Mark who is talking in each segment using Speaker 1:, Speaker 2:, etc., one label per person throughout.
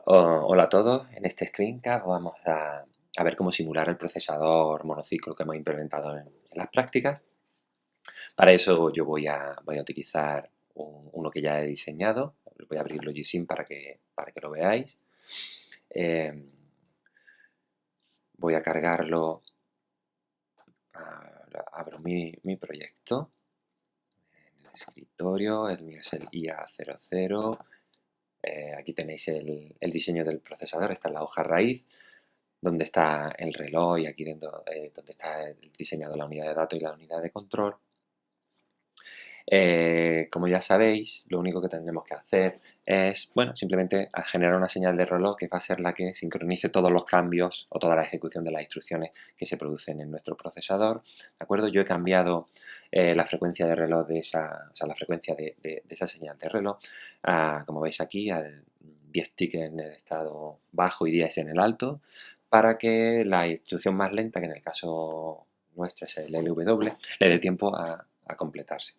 Speaker 1: Hola a todos, en este screencast vamos a ver cómo simular el procesador monociclo que hemos implementado en las prácticas. Para eso yo voy a utilizar uno que ya he diseñado. Voy a abrir Logisim para que lo veáis. Voy a cargarlo. Abro mi proyecto en el escritorio. El mío es el IA00. Aquí tenéis el diseño del procesador. Esta es la hoja raíz, donde está el reloj, y aquí dentro donde está el diseñado de la unidad de datos y la unidad de control. Como ya sabéis, lo único que tendremos que hacer es, bueno, simplemente generar una señal de reloj que va a ser la que sincronice todos los cambios o toda la ejecución de las instrucciones que se producen en nuestro procesador. ¿De acuerdo? Yo he cambiado la frecuencia de reloj de esa, o sea, la frecuencia de esa señal de reloj, como veis aquí, al 10 tick en el estado bajo y 10 en el alto, para que la instrucción más lenta, que en el caso nuestro es el LW, le dé tiempo a completarse.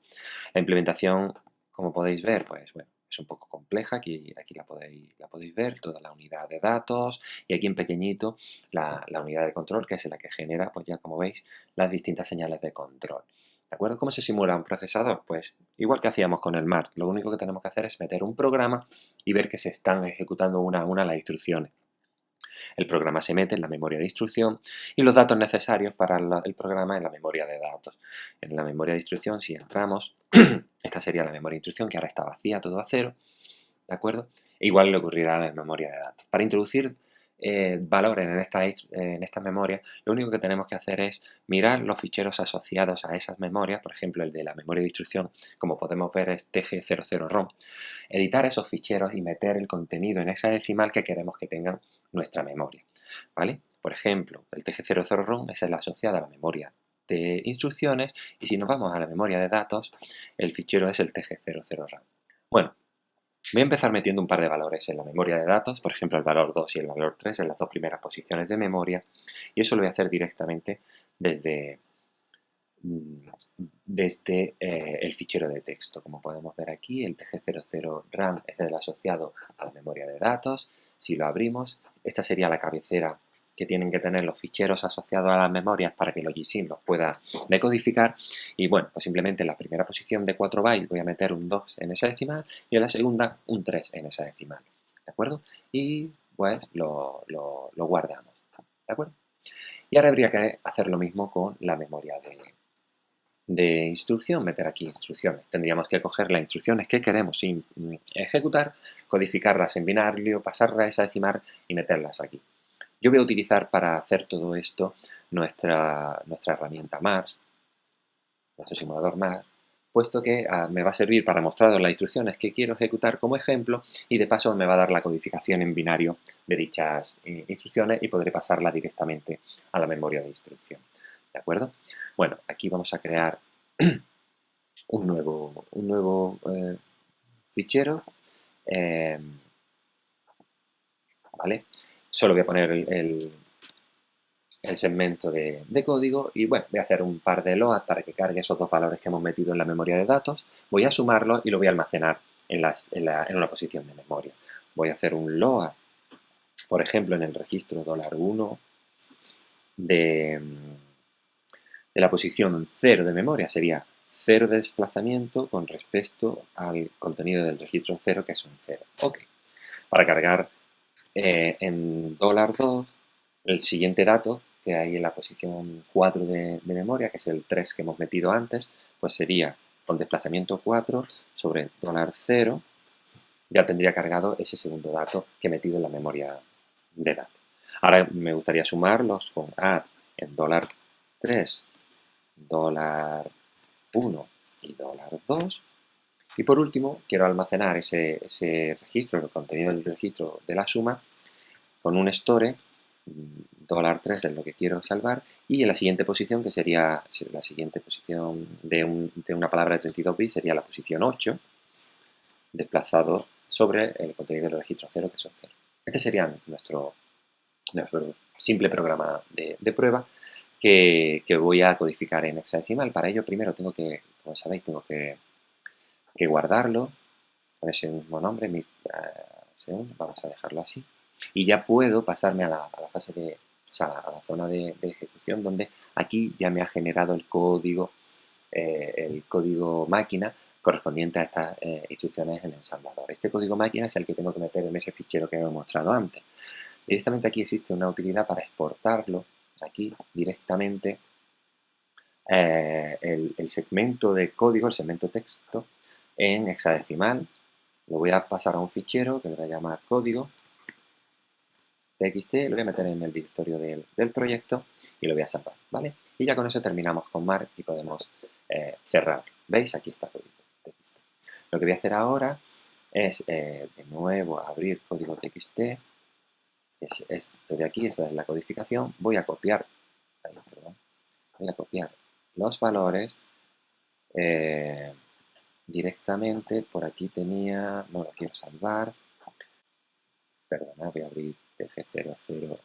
Speaker 1: La implementación, como podéis ver, pues bueno, es un poco compleja. Aquí la podéis ver, toda la unidad de datos, y aquí en pequeñito la unidad de control, que es la que genera, pues ya como veis, las distintas señales de control. ¿De acuerdo? ¿Cómo se simula un procesador? Pues igual que hacíamos con el MAR, lo único que tenemos que hacer es meter un programa y ver que se están ejecutando una a una las instrucciones. El programa se mete en la memoria de instrucción y los datos necesarios para el programa en la memoria de datos. En la memoria de instrucción, si entramos, esta sería la memoria de instrucción, que ahora está vacía, todo a cero, ¿de acuerdo? Igual le ocurrirá a la memoria de datos. Para introducir valores en estas memorias, lo único que tenemos que hacer es mirar los ficheros asociados a esas memorias. Por ejemplo, el de la memoria de instrucción, como podemos ver, es TG00ROM. Editar esos ficheros y meter el contenido en hexadecimal que queremos que tengan nuestra memoria, ¿vale? Por ejemplo, el TG00ROM es el asociado a la memoria de instrucciones, y si nos vamos a la memoria de datos, el fichero es el TG00RAM. Bueno, voy a empezar metiendo un par de valores en la memoria de datos, por ejemplo el valor 2 y el valor 3 en las dos primeras posiciones de memoria, y eso lo voy a hacer directamente desde el fichero de texto. Como podemos ver aquí, el TG00RAM es el asociado a la memoria de datos. Si lo abrimos, esta sería la cabecera que tienen que tener los ficheros asociados a las memorias para que Logisim los pueda decodificar. Y bueno, pues simplemente en la primera posición de 4 bytes voy a meter un 2 en hexadecimal y en la segunda un 3 en hexadecimal. ¿De acuerdo? Y pues lo guardamos. ¿De acuerdo? Y ahora habría que hacer lo mismo con la memoria de instrucción, meter aquí instrucciones. Tendríamos que coger las instrucciones que queremos ejecutar, codificarlas en binario, pasarlas a hexadecimal y meterlas aquí. Yo voy a utilizar para hacer todo esto nuestra herramienta MARS, nuestro simulador MARS, puesto que me va a servir para mostraros las instrucciones que quiero ejecutar como ejemplo, y de paso me va a dar la codificación en binario de dichas instrucciones y podré pasarla directamente a la memoria de instrucción. ¿De acuerdo? Bueno, aquí vamos a crear un nuevo fichero, ¿vale? Solo voy a poner el segmento de código y bueno, voy a hacer un par de load para que cargue esos dos valores que hemos metido en la memoria de datos. Voy a sumarlos y lo voy a almacenar en una posición de memoria. Voy a hacer un load, por ejemplo, en el registro $1 de la posición 0 de memoria. Sería 0 de desplazamiento con respecto al contenido del registro 0, que es un 0. Ok. Para cargar en $2 el siguiente dato que hay en la posición 4 de memoria, que es el 3 que hemos metido antes, pues sería con desplazamiento 4 sobre $0, ya tendría cargado ese segundo dato que he metido en la memoria de datos. Ahora me gustaría sumarlos con add en $3, $1 y $2. Y por último, quiero almacenar ese registro, el contenido del registro de la suma, con un store, $3 es lo que quiero salvar, y en la siguiente posición, que sería la siguiente posición de una palabra de 32 bits, sería la posición 8, desplazado sobre el contenido del registro 0, que son 0. Este sería nuestro simple programa de prueba que voy a codificar en hexadecimal. Para ello, primero tengo que, como sabéis, tengo que guardarlo con ese mismo nombre. Vamos a dejarlo así. Y ya puedo pasarme a la fase de, o sea, a la zona de ejecución, donde aquí ya me ha generado el código máquina correspondiente a estas instrucciones en el ensamblador. Este código máquina es el que tengo que meter en ese fichero que he mostrado antes. Directamente aquí existe una utilidad para exportarlo aquí directamente el segmento de código, el segmento texto en hexadecimal. Lo voy a pasar a un fichero que le voy a llamar código txt, lo voy a meter en el directorio del proyecto y lo voy a salvar, ¿vale? Y ya con eso terminamos con Mark y podemos cerrar. ¿Veis? Aquí está código txt. Lo que voy a hacer ahora es de nuevo abrir código txt, que es esto de aquí, esta es la codificación. Voy a copiar, los valores directamente. Por aquí tenía, no lo quiero salvar, perdona, voy a abrir tg00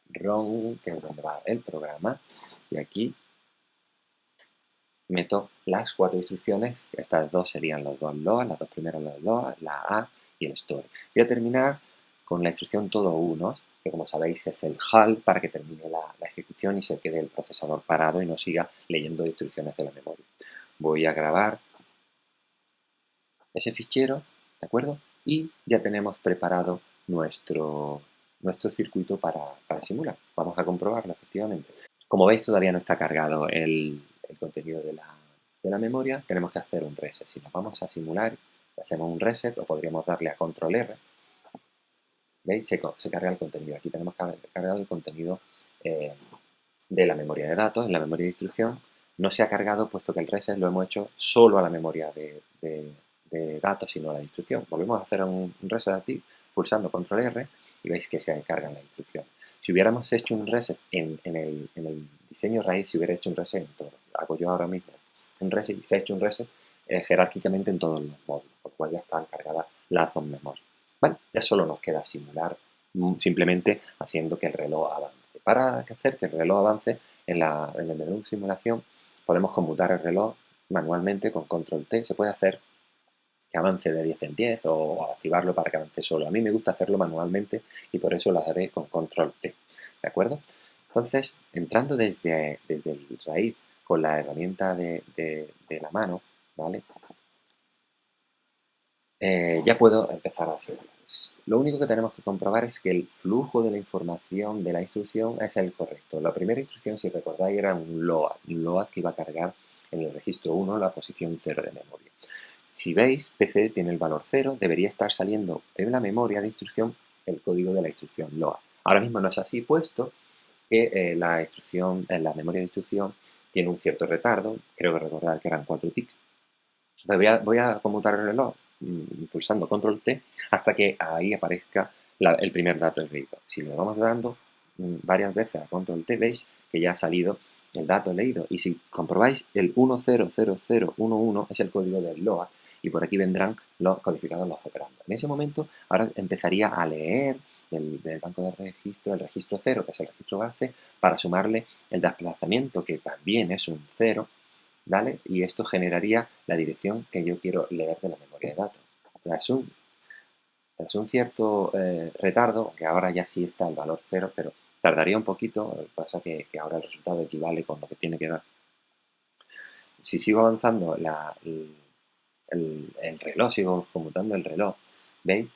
Speaker 1: run, que es donde va el programa, y aquí meto las 4 instrucciones. Estas dos serían los dos LOA, las dos primeras los LOA, la A y el store. Voy a terminar con la instrucción todo unos, que como sabéis es el HAL para que termine la ejecución y se quede el procesador parado y no siga leyendo instrucciones de la memoria. Voy a grabar ese fichero, ¿de acuerdo? Y ya tenemos preparado nuestro circuito para simular. Vamos a comprobarlo, efectivamente. Como veis, todavía no está cargado el contenido de la memoria. Tenemos que hacer un reset. Si nos vamos a simular, hacemos un reset o podríamos darle a control R. ¿Veis? Se carga el contenido. Aquí tenemos cargado el contenido de la memoria de datos. En la memoria de instrucción no se ha cargado, puesto que el reset lo hemos hecho solo a la memoria de datos y no a la instrucción. Volvemos a hacer un reset aquí, pulsando control R, y veis que se cargan las instrucciones. Si hubiéramos hecho un reset en el diseño raíz, si hubiera hecho un reset en todo, hago yo ahora mismo un reset y se ha hecho un reset jerárquicamente en todos los módulos, por lo cual ya están cargadas las dos memorias. Vale, ya solo nos queda simular, simplemente haciendo que el reloj avance. Para hacer que el reloj avance, en el menú simulación podemos conmutar el reloj manualmente con control T. Se puede hacer que avance de 10 en 10 o activarlo para que avance solo. A mí me gusta hacerlo manualmente y por eso lo haré con control T, ¿de acuerdo? Entonces, entrando desde el raíz con la herramienta de la mano, ¿vale? Ya puedo empezar a simular. Lo único que tenemos que comprobar es que el flujo de la información de la instrucción es el correcto. La primera instrucción, si recordáis, era un LOAD que iba a cargar en el registro 1 la posición 0 de memoria. Si veis, PC tiene el valor 0, debería estar saliendo de la memoria de instrucción el código de la instrucción LOA. Ahora mismo no es así, puesto que la memoria de instrucción tiene un cierto retardo, creo que recordar que eran 4 ticks. Voy a conmutar el reloj pulsando control T hasta que ahí aparezca el primer dato leído. Si le vamos dando varias veces a control T, veis que ya ha salido el dato leído. Y si comprobáis, el 100011 es el código del LOA y por aquí vendrán los codificados los operandos. En ese momento, ahora empezaría a leer del banco de registro, el registro 0, que es el registro base, para sumarle el desplazamiento, que también es un 0, ¿vale? Y esto generaría la dirección que yo quiero leer de la memoria de datos. Tras un cierto retardo, aunque ahora ya sí está el valor 0, pero tardaría un poquito, lo que pasa que ahora el resultado equivale con lo que tiene que dar. Si sigo avanzando el reloj, sigo conmutando el reloj, ¿veis?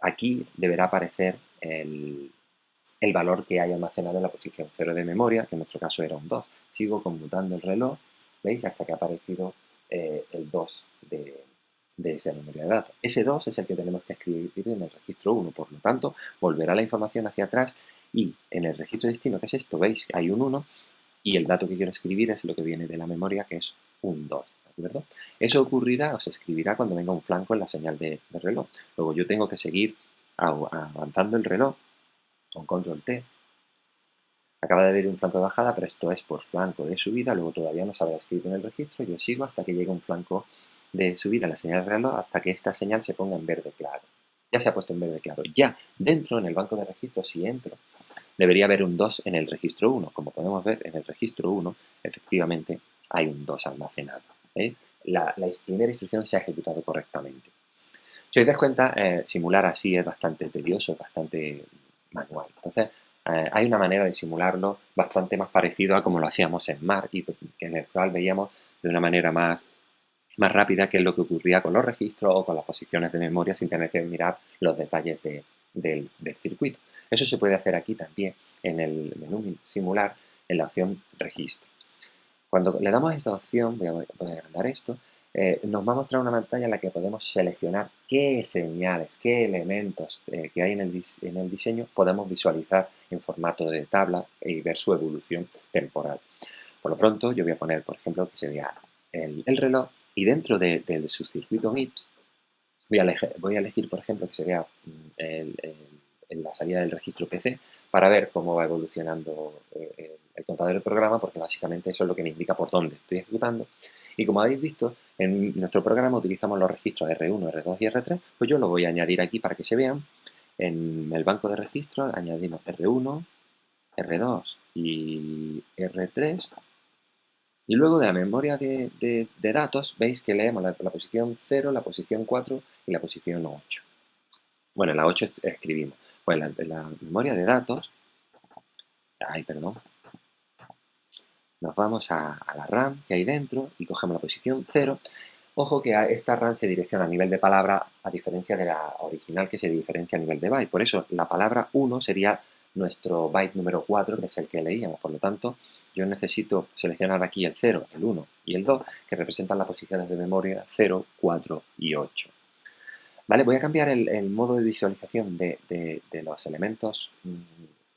Speaker 1: Aquí deberá aparecer el valor que hay almacenado en la posición 0 de memoria, que en nuestro caso era un 2. Sigo conmutando el reloj, ¿veis? Hasta que ha aparecido el 2 de esa memoria de datos. Ese 2 es el que tenemos que escribir en el registro 1, por lo tanto, volverá la información hacia atrás y en el registro de destino, que es esto, ¿veis? Hay un 1 y el dato que quiero escribir es lo que viene de la memoria, que es un 2, ¿de acuerdo? Eso ocurrirá o se escribirá cuando venga un flanco en la señal de reloj. Luego yo tengo que seguir avanzando el reloj con control T. Acaba de haber un flanco de bajada, pero esto es por flanco de subida, luego todavía no se habrá escrito en el registro, yo sigo hasta que llegue un flanco de subida en la señal de reloj, hasta que esta señal se ponga en verde claro. Ya se ha puesto en verde claro. Ya dentro, en el banco de registro, si entro, debería haber un 2 en el registro 1. Como podemos ver, en el registro 1, efectivamente, hay un 2 almacenado. ¿Eh? La primera instrucción se ha ejecutado correctamente. Si os dais cuenta, simular así es bastante tedioso, es bastante manual. Entonces, hay una manera de simularlo bastante más parecido a como lo hacíamos en MAR, y en el cual veíamos de una manera más rápida qué es lo que ocurría con los registros o con las posiciones de memoria sin tener que mirar los detalles del circuito. Eso se puede hacer aquí también en el menú simular, en la opción registro. Cuando le damos a esta opción, voy a agrandar esto, nos va a mostrar una pantalla en la que podemos seleccionar qué señales, qué elementos que hay en el diseño podemos visualizar en formato de tabla y ver su evolución temporal. Por lo pronto, yo voy a poner, por ejemplo, que sería el reloj, y dentro de su circuito MIPS voy a elegir, por ejemplo, que sería la salida del registro PC, para ver cómo va evolucionando el contador del programa, porque básicamente eso es lo que me indica por dónde estoy ejecutando. Y como habéis visto, en nuestro programa utilizamos los registros R1, R2 y R3, pues yo lo voy a añadir aquí para que se vean. En el banco de registros añadimos R1, R2 y R3. Y luego de la memoria de datos, veis que leemos la posición 0, la posición 4 y la posición 8. Bueno, en la 8 escribimos. Pues en la memoria de datos, nos vamos a la RAM que hay dentro y cogemos la posición 0. Ojo que esta RAM se direcciona a nivel de palabra, a diferencia de la original que se diferencia a nivel de byte. Por eso la palabra 1 sería nuestro byte número 4, que es el que leíamos. Por lo tanto, yo necesito seleccionar aquí el 0, el 1 y el 2, que representan las posiciones de memoria 0, 4 y 8. ¿Vale? Voy a cambiar el modo de visualización de los elementos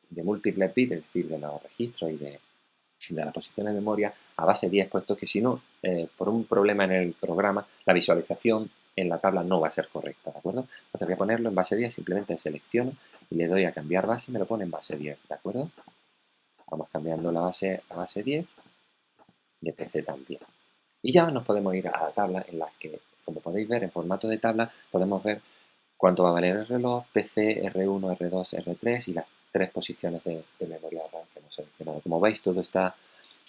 Speaker 1: de múltiples bits, es decir, de los registros y de la posición de memoria a base 10, puesto que si no, por un problema en el programa, la visualización en la tabla no va a ser correcta, ¿de acuerdo? Entonces voy a ponerlo en base 10, simplemente selecciono y le doy a cambiar base y me lo pone en base 10, ¿de acuerdo? Vamos cambiando la base a base 10, de PC también. Y ya nos podemos ir a la tabla en la que, como podéis ver, en formato de tabla, podemos ver cuánto va a valer el reloj, PC, R1, R2, R3 y las 3 posiciones de memoria RAM que hemos seleccionado. Como veis, todo está,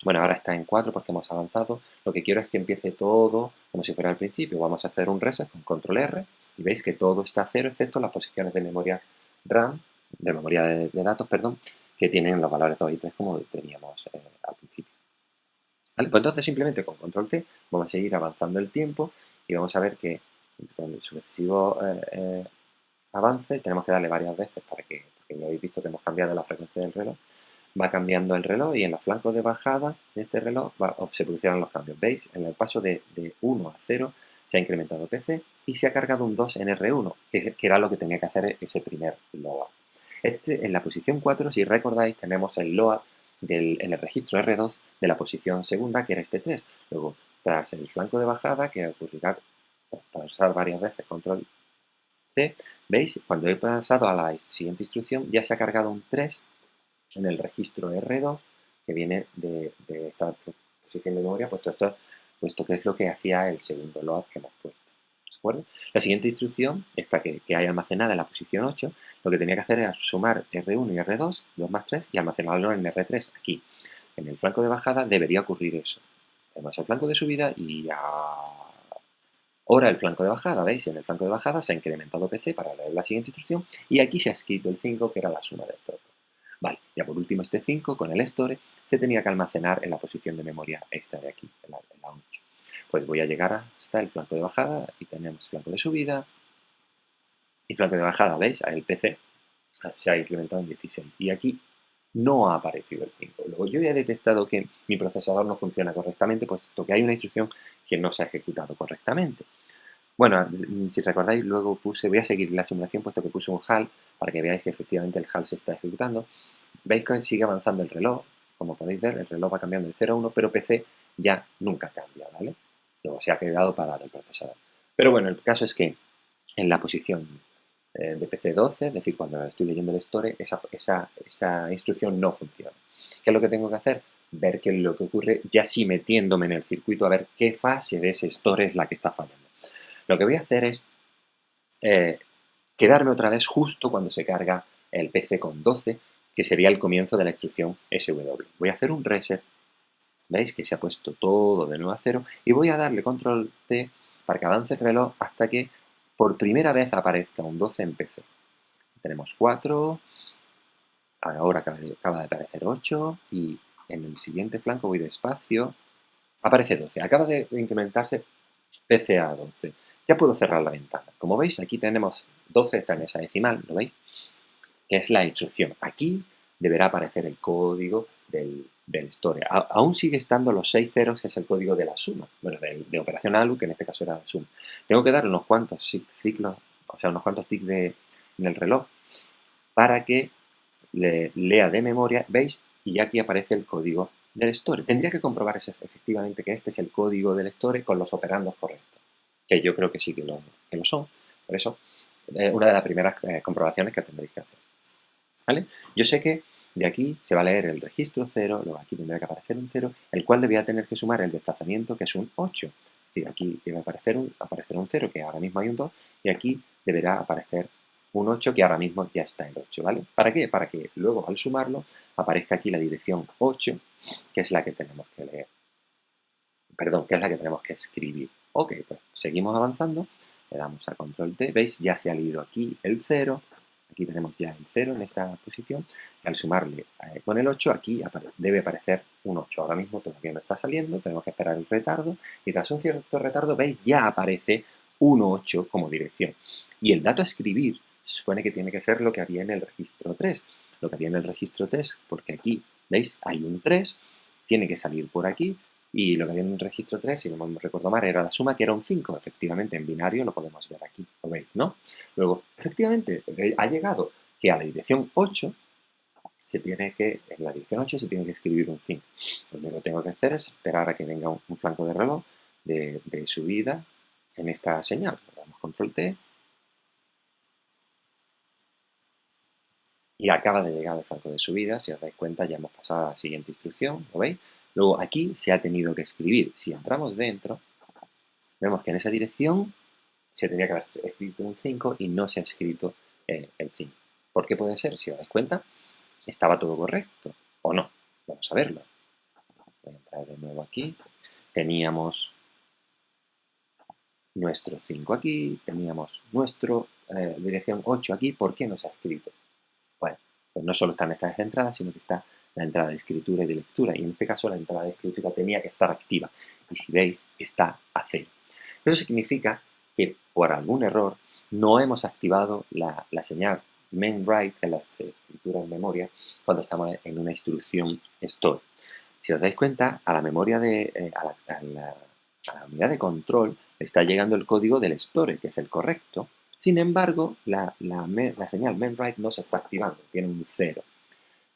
Speaker 1: bueno, ahora está en 4 porque hemos avanzado. Lo que quiero es que empiece todo como si fuera al principio. Vamos a hacer un reset con control R y veis que todo está a 0, excepto las posiciones de memoria RAM, de memoria de datos, perdón, que tienen los valores 2 y 3 como teníamos al principio. ¿Vale? Pues entonces simplemente con control T vamos a seguir avanzando el tiempo y vamos a ver que con sucesivos avance tenemos que darle varias veces porque ya habéis visto que hemos cambiado la frecuencia del reloj. Va cambiando el reloj y en los flancos de bajada de este reloj se producirán los cambios. ¿Veis? En el paso de 1 a 0 se ha incrementado PC y se ha cargado un 2 en R1, que era lo que tenía que hacer ese primer LOA. En la posición 4, si recordáis, tenemos el LOA en el registro R2 de la posición segunda, que era este 3. Luego, tras el flanco de bajada, que ocurrirá tras pasar varias veces control T, ¿veis? Cuando he pasado a la siguiente instrucción, ya se ha cargado un 3 en el registro R2, que viene de esta posición de memoria, puesto que es lo que hacía el segundo load que hemos puesto. ¿De acuerdo? La siguiente instrucción, esta que hay almacenada en la posición 8, lo que tenía que hacer era sumar R1 y R2, 2 más 3, y almacenarlo en R3 aquí. En el flanco de bajada debería ocurrir eso. Tenemos el flanco de subida y ahora el flanco de bajada, ¿veis? En el flanco de bajada se ha incrementado PC para leer la siguiente instrucción y aquí se ha escrito el 5, que era la suma de estos dos. Vale, ya por último este 5 con el store se tenía que almacenar en la posición de memoria esta de aquí, en la 8. Pues voy a llegar hasta el flanco de bajada y tenemos flanco de subida y flanco de bajada, ¿veis? El PC se ha incrementado en 16 y aquí no ha aparecido el 5. Luego yo ya he detectado que mi procesador no funciona correctamente, puesto que hay una instrucción que no se ha ejecutado correctamente. Bueno, si recordáis, luego voy a seguir la simulación puesto que puse un HAL para que veáis que efectivamente el HAL se está ejecutando. Veis que sigue avanzando el reloj, como podéis ver, el reloj va cambiando de 0 a 1, pero PC ya nunca cambia, ¿vale? Luego se ha quedado parado el procesador. Pero bueno, el caso es que en la posición de PC 12, es decir, cuando estoy leyendo el store, esa instrucción no funciona. ¿Qué es lo que tengo que hacer? Ver qué es lo que ocurre, ya sí metiéndome en el circuito a ver qué fase de ese store es la que está fallando. Lo que voy a hacer es quedarme otra vez justo cuando se carga el PC con 12, que sería el comienzo de la instrucción SW. Voy a hacer un reset, veis que se ha puesto todo de nuevo a 0 y voy a darle control T para que avance el reloj hasta que por primera vez aparezca un 12 en PC. Tenemos 4, ahora acaba de aparecer 8 y en el siguiente flanco voy despacio, aparece 12. Acaba de incrementarse PC a 12. Ya puedo cerrar la ventana. Como veis, aquí tenemos 12, está en esa decimal, ¿lo veis? Que es la instrucción. Aquí deberá aparecer el código del store. Aún sigue estando los 6 ceros, que es el código de la suma, bueno, de operación ALU, que en este caso era la suma. Tengo que dar unos cuantos ciclos, o sea, unos cuantos tics en el reloj para que lea de memoria, ¿veis? Y aquí aparece el código del store. Tendría que comprobar efectivamente que este es el código del store con los operandos correctos, que yo creo que sí que lo son. Por eso, una de las primeras comprobaciones que tendréis que hacer. ¿Vale? Yo sé que de aquí se va a leer el registro 0, luego aquí tendrá que aparecer un 0, el cual le voy a tener que sumar el desplazamiento, que es un 8. Es decir, aquí debe aparecer un 0, que ahora mismo hay un 2, y aquí deberá aparecer un 8, que ahora mismo ya está el 8, ¿vale? ¿Para qué? Para que luego al sumarlo aparezca aquí la dirección 8, que es la que tenemos que leer. Perdón, que es la que tenemos que escribir. Ok, pues seguimos avanzando, le damos a control T, ¿veis? Ya se ha leído aquí el 0, aquí tenemos ya el 0 en esta posición, y al sumarle con el 8, aquí debe aparecer un 8. Ahora mismo todavía no está saliendo, tenemos que esperar el retardo, y tras un cierto retardo, ¿veis? Ya aparece un 8 como dirección. Y el dato a escribir se supone que tiene que ser lo que había en el registro 3. Lo que había en el registro 3, porque aquí, ¿veis? Hay un 3, tiene que salir por aquí, y lo que había en el registro 3, si no me recuerdo mal, era la suma, que era un 5. Efectivamente, en binario lo podemos ver aquí, lo veis, ¿no? Luego, efectivamente, ha llegado que a la dirección 8 en la dirección 8 se tiene que escribir un 5. Lo único que tengo que hacer es esperar a que venga un flanco de reloj de subida en esta señal. Le damos control T. Y acaba de llegar el flanco de subida. Si os dais cuenta, ya hemos pasado a la siguiente instrucción, ¿lo veis? Luego aquí se ha tenido que escribir. Si entramos dentro, vemos que en esa dirección se tenía que haber escrito un 5 y no se ha escrito el 5. ¿Por qué puede ser? Si os dais cuenta, estaba todo correcto o no. Vamos a verlo. Voy a entrar de nuevo aquí. Teníamos nuestro 5 aquí, teníamos nuestra dirección 8 aquí. ¿Por qué no se ha escrito? Bueno, pues no solo están estas entradas, sino que está la entrada de escritura y de lectura. Y en este caso la entrada de escritura tenía que estar activa. Y si veis, está a 0. Eso significa que por algún error no hemos activado la señal main write, que es la escritura en memoria, cuando estamos en una instrucción store. Si os dais cuenta, a la memoria a la unidad de control está llegando el código del store, que es el correcto. Sin embargo, la señal main write no se está activando, tiene un 0.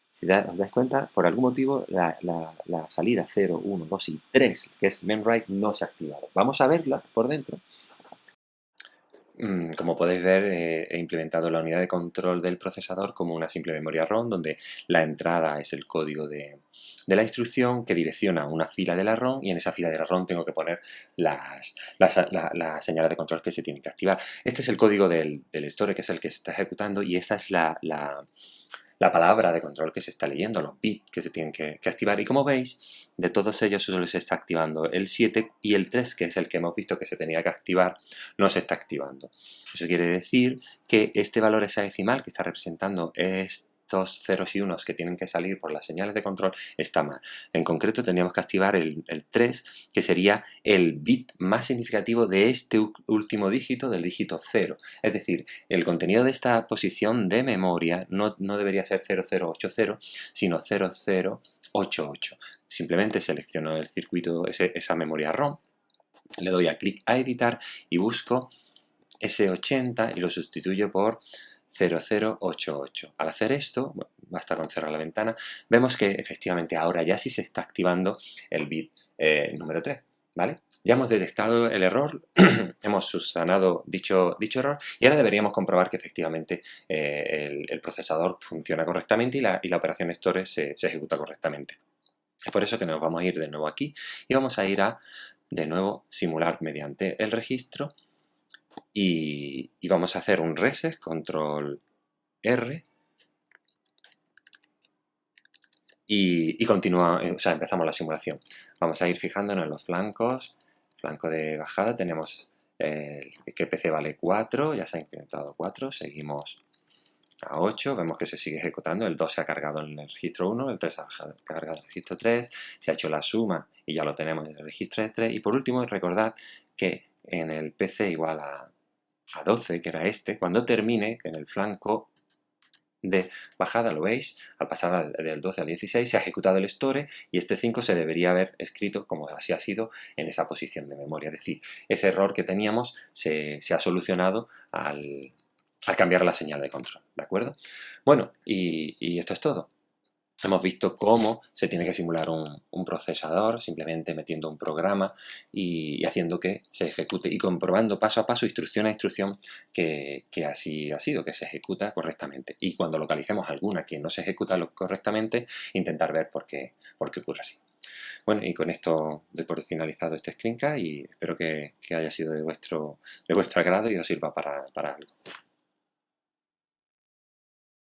Speaker 1: Si os dais cuenta, por algún motivo la salida 0, 1, 2 y 3, que es main write, no se ha activado. Vamos a verla por dentro. Como podéis ver, he implementado la unidad de control del procesador como una simple memoria ROM, donde la entrada es el código de la instrucción que direcciona una fila de la ROM, y en esa fila de la ROM tengo que poner las señales de control que se tienen que activar. Este es el código del store, que es el que se está ejecutando, y esta es la palabra de control que se está leyendo, los bits que se tienen que activar. Y como veis, de todos ellos solo se está activando el 7, y el 3, que es el que hemos visto que se tenía que activar, no se está activando. Eso quiere decir que este valor hexadecimal que está representando estos ceros y unos que tienen que salir por las señales de control está mal. En concreto tendríamos que activar el 3, que sería el bit más significativo de este último dígito, del dígito 0. Es decir, el contenido de esta posición de memoria no debería ser 0080, sino 0088. Simplemente selecciono el circuito, esa memoria ROM, le doy a clic a editar y busco ese 80 y lo sustituyo por 0088. Al hacer esto, bueno, basta con cerrar la ventana, vemos que efectivamente ahora ya sí se está activando el bit número 3, ¿vale? Ya hemos detectado el error, hemos subsanado dicho error, y ahora deberíamos comprobar que efectivamente el procesador funciona correctamente y la operación store se ejecuta correctamente. Es por eso que nos vamos a ir de nuevo aquí y vamos a ir a, de nuevo, simular mediante el registro, y vamos a hacer un reset, control R, y continúa, o sea, empezamos la simulación. Vamos a ir fijándonos en los flancos. Flanco de bajada tenemos que PC vale 4, ya se ha incrementado 4, seguimos a 8, vemos que se sigue ejecutando, el 2 se ha cargado en el registro 1, el 3 se ha cargado en el registro 3, se ha hecho la suma y ya lo tenemos en el registro 3, y por último recordad que en el PC igual a 12, que era este, cuando termine en el flanco de bajada, lo veis, al pasar del 12 al 16 se ha ejecutado el store y este 5 se debería haber escrito como así ha sido en esa posición de memoria, es decir, ese error que teníamos se ha solucionado al cambiar la señal de control, ¿de acuerdo? Bueno, y esto es todo. Hemos visto cómo se tiene que simular un procesador simplemente metiendo un programa y haciendo que se ejecute y comprobando paso a paso, instrucción a instrucción, que así ha sido, que se ejecuta correctamente. Y cuando localicemos alguna que no se ejecuta correctamente, intentar ver por qué ocurre así. Bueno, y con esto doy por finalizado este screencast y espero que haya sido de vuestro agrado y os sirva para algo.